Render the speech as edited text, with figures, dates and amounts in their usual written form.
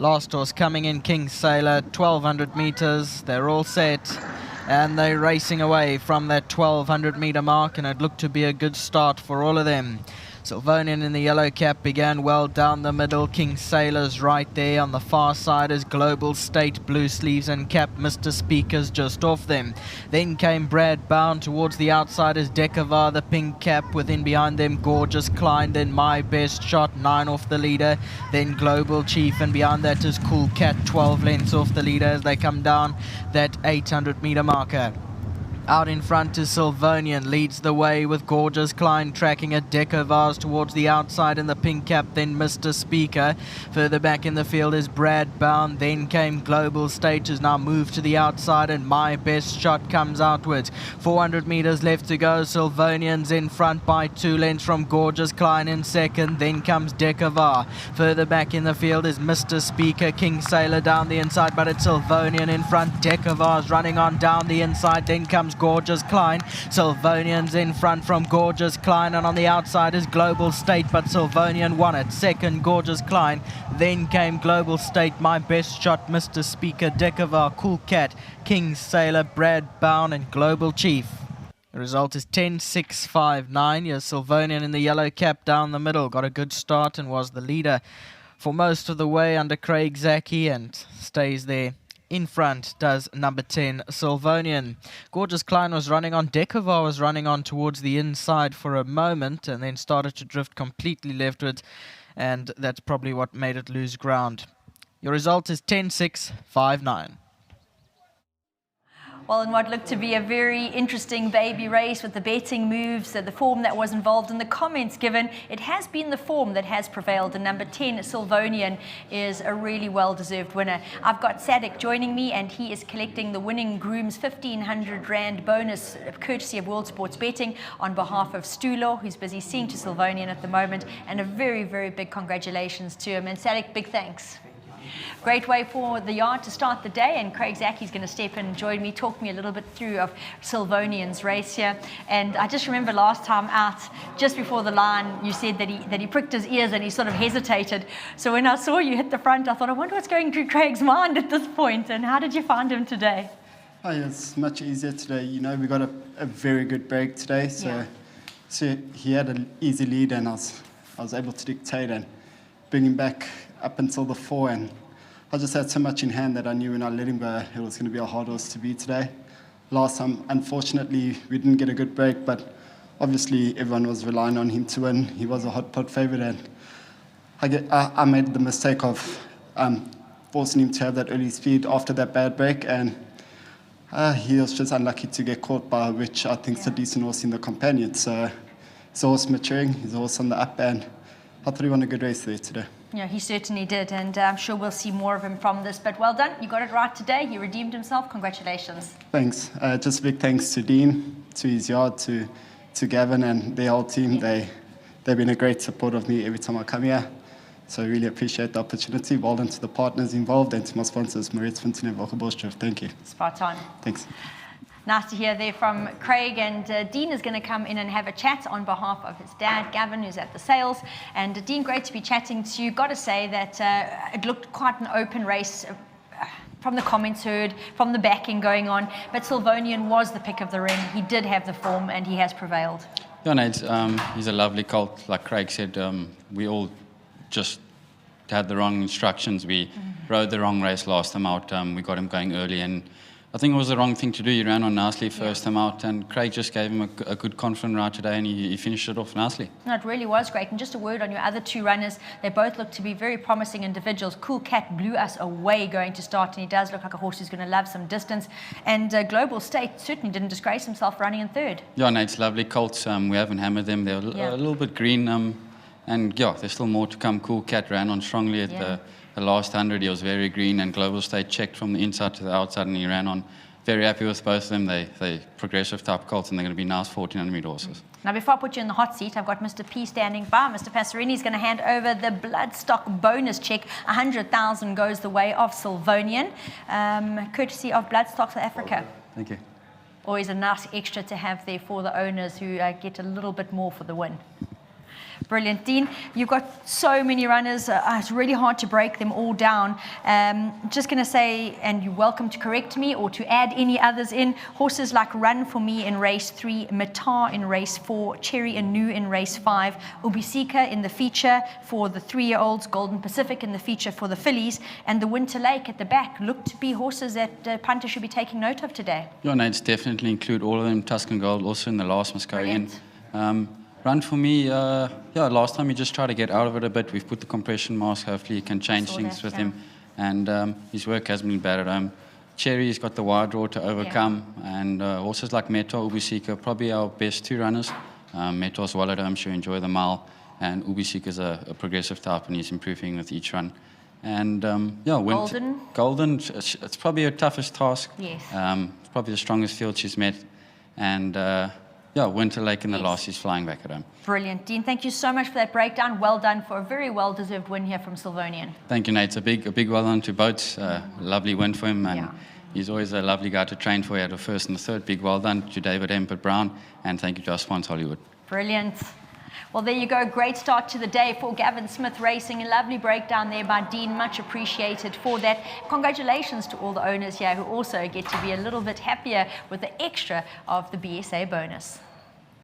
Last horse coming in, King Sailor, 1200 meters. They're all set and they're racing away from that 1200 meter mark, and it looked to be a good start for all of them. Silvonian in the yellow cap began well down the middle. King Sailor's right there. On the far side is Global State, blue sleeves and cap. Mr. Speaker's just off them. Then came Brad Bound. Towards the outside is Decavar, the pink cap. Within behind them, Gorgeous Klein. Then My Best Shot, 9 off the leader. Then Global Chief, and beyond that is Cool Cat, 12 lengths off the leader as they come down that 800 meter marker. Out in front is Silvonian, leads the way with Gorgeous Klein tracking at Decovars towards the outside in the pink cap, then Mr. Speaker. Further back in the field is Brad Bound, then came Global State, has now moved to the outside, and My Best Shot comes outwards. 400 meters left to go. Silvonian's in front by 2 lengths from Gorgeous Klein in second, then comes Decavar. Further back in the field is Mr. Speaker. King Sailor down the inside, but it's Silvonian in front. Decavar's running on down the inside, then comes Gorgeous Klein. Silvonian's in front from Gorgeous Klein, and on the outside is Global State, but Silvonian won it. Second, Gorgeous Klein. Then came Global State, My Best Shot, Mr. Speaker, Decavar, Cool Cat, King Sailor, Brad Bound, and Global Chief. The result is 10-6-5-9. Here's Silvonian in the yellow cap down the middle. Got a good start and was the leader for most of the way under Craig Zaki, and stays there. In front does number 10, Silvonian. Gorgeous Klein was running on. Decavar was running on towards the inside for a moment and then started to drift completely leftward, and that's probably what made it lose ground. Your result is 10-6-5-9. Well, in what looked to be a very interesting baby race with the betting moves, the form that was involved and the comments given, it has been the form that has prevailed. And number 10, Silvonian, is a really well-deserved winner. I've got Sadik joining me, and he is collecting the winning groom's 1,500 Rand bonus, courtesy of World Sports Betting, on behalf of Stulo, who's busy seeing to Silvonian at the moment. And a very, very big congratulations to him. And Sadik, big thanks. Great way for the yard to start the day, and Craig Zaki's going to step in and join me, talk me a little bit through of Silvonian's race here. And I just remember last time out, just before the line, you said that he pricked his ears and he sort of hesitated. So when I saw you hit the front, I thought, I wonder what's going through Craig's mind at this point. And how did you find him today? Oh, yeah, it's much easier today. You know, we got a very good break today, so he had an easy lead, and I was able to dictate and bring him back up until the 4, and I just had so much in hand that I knew when I let him go, it was going to be a hard horse to beat today. Last time, unfortunately, we didn't get a good break, but obviously everyone was relying on him to win. He was a hot pot favourite, and I made the mistake of forcing him to have that early speed after that bad break, and he was just unlucky to get caught by, which I think is a decent horse in the companion. So he's a horse maturing, he's a horse on the up, and I thought he won a good race there today. Yeah, he certainly did, and I'm sure we'll see more of him from this. But well done, you got it right today. He redeemed himself. Congratulations. Thanks. Just a big thanks to Dean, to his yard, to Gavin and their whole team. They've been a great support of me every time I come here. So I really appreciate the opportunity. Well done to the partners involved and to my sponsors, Maritz Finton and Volker. Thank you. Spot on. Thanks. Nice to hear there from Craig, and Dean is going to come in and have a chat on behalf of his dad, Gavin, who's at the sales. And Dean, great to be chatting to you. Got to say that it looked quite an open race from the comments heard, from the backing going on. But Silvonian was the pick of the ring. He did have the form, and he has prevailed. Yeah, Nate, he's a lovely colt. Like Craig said, we all just had the wrong instructions. We rode the wrong race last time out. We got him going early, and I think it was the wrong thing to do. He ran on nicely first time out, and Craig just gave him a good confident ride today, and he finished it off nicely. No, it really was great. And just a word on your other two runners. They both look to be very promising individuals. Cool Cat blew us away going to start, and he does look like a horse who's going to love some distance. And Global State certainly didn't disgrace himself running in third. Yeah, Nate's lovely colts. We haven't hammered them. They're a little bit green, and yeah, there's still more to come. Cool Cat ran on strongly at the last 100. He was very green, and Global State checked from the inside to the outside, and he ran on. Very happy with both of them. They progressive type colts, and they're going to be nice 1,400 meter horses. Now, before I put you in the hot seat, I've got Mr. P standing by. Mr. Passerini is going to hand over the Bloodstock bonus check. 100,000 goes the way of Silvonian, courtesy of Bloodstock South Africa. Thank you. Always a nice extra to have there for the owners who get a little bit more for the win. Brilliant. Dean, you've got so many runners. It's really hard to break them all down. Just going to say, and you're welcome to correct me or to add any others in, horses like Run For Me in race 3, Matar in race 4, Cherry and New in race 5, Ubisika in the feature for the 3-year-olds, Golden Pacific in the feature for the fillies, and the Winter Lake at the back look to be horses that punters should be taking note of today. Yeah, Nate's definitely include all of them. Tuscan Gold also in the last must go in. Brilliant. Run For Me, last time he just tried to get out of it a bit. We've put the compression mask. Hopefully he can change things with him. And his work has been bad at home. Cherry's got the wide draw to overcome. And horses like Metal, Ubisika, probably our best 2 runners. Metal's well at home, she'll enjoy the mile. And Ubisika's a progressive type and he's improving with each run. And Golden, it's probably her toughest task. Yes. It's probably the strongest field she's met. And Winter Lake in the last, he's flying back at home. Brilliant. Dean, thank you so much for that breakdown. Well done for a very well-deserved win here from Silvonian. Thank you, Nate. It's a big well done to boats. Lovely win for him. And he's always a lovely guy to train for. He had a first and a third. Big well done to David Empert Brown. And thank you to our sponsor, Hollywood. Brilliant. Well, there you go. Great start to the day for Gavin Smith Racing. A lovely breakdown there by Dean. Much appreciated for that. Congratulations to all the owners here who also get to be a little bit happier with the extra of the BSA bonus.